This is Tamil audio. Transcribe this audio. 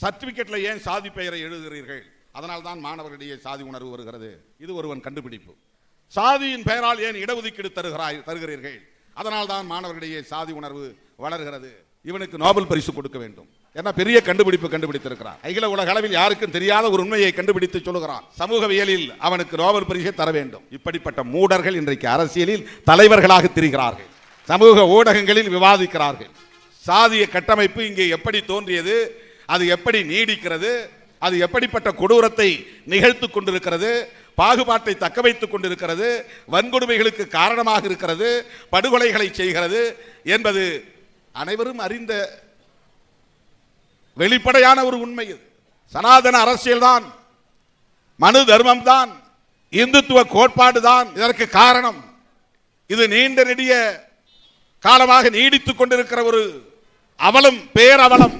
சர்டிபிகேட்ல ஏன் சாதி பெயரை எழுதுகிறீர்கள்? அதனால் தான் மாணவர்களிடையே சாதி உணர்வு வருகிறது. இது ஒருவன் கண்டுபிடிப்பு. சாதியின் பெயரால் ஏன் இடஒதுக்கீடு தருகிறீர்கள்? அதனால் தான் மாணவர்களிடையே சாதி உணர்வு வளர்கிறது. இவனுக்கு நோபல் பரிசு கொடுக்க வேண்டும். ஏன்னா பெரிய கண்டுபிடிப்பு கண்டுபிடித்திருக்கிறார். அகில உலக அளவில் யாருக்கும் தெரியாத ஒரு உண்மையை கண்டுபிடித்து சொல்லுகிறான். சமூகவியலில் அவனுக்கு நோபல் பரிசை தர வேண்டும். இப்படிப்பட்ட மூடர்கள் இன்றைக்கு அரசியலில் தலைவர்களாக திரிகிறார்கள். சமூக ஊடகங்களில் விவாதிக்கிறார்கள். சாதிய கட்டமைப்பு இங்கே எப்படி தோன்றியது, அது எப்படி நீடிக்கிறது, அது எப்படிப்பட்ட கொடூரத்தை நிகழ்த்து கொண்டிருக்கிறது, பாகுபாட்டை தக்க வைத்துக் கொண்டிருக்கிறது, வன்கொடுமைகளுக்கு காரணமாக இருக்கிறது, படுகொலைகளை செய்கிறது என்பது அனைவரும் அறிந்த வெளிப்படையான ஒரு உண்மை. சனாதன அரசியல் தான், மனு தர்மம் தான், இந்துத்துவ கோட்பாடு தான் இதற்கு காரணம். இது நீண்ட நெடிய காலமாக நீடித்துக் கொண்டிருக்கிற ஒரு அவலம், பேரவலம்.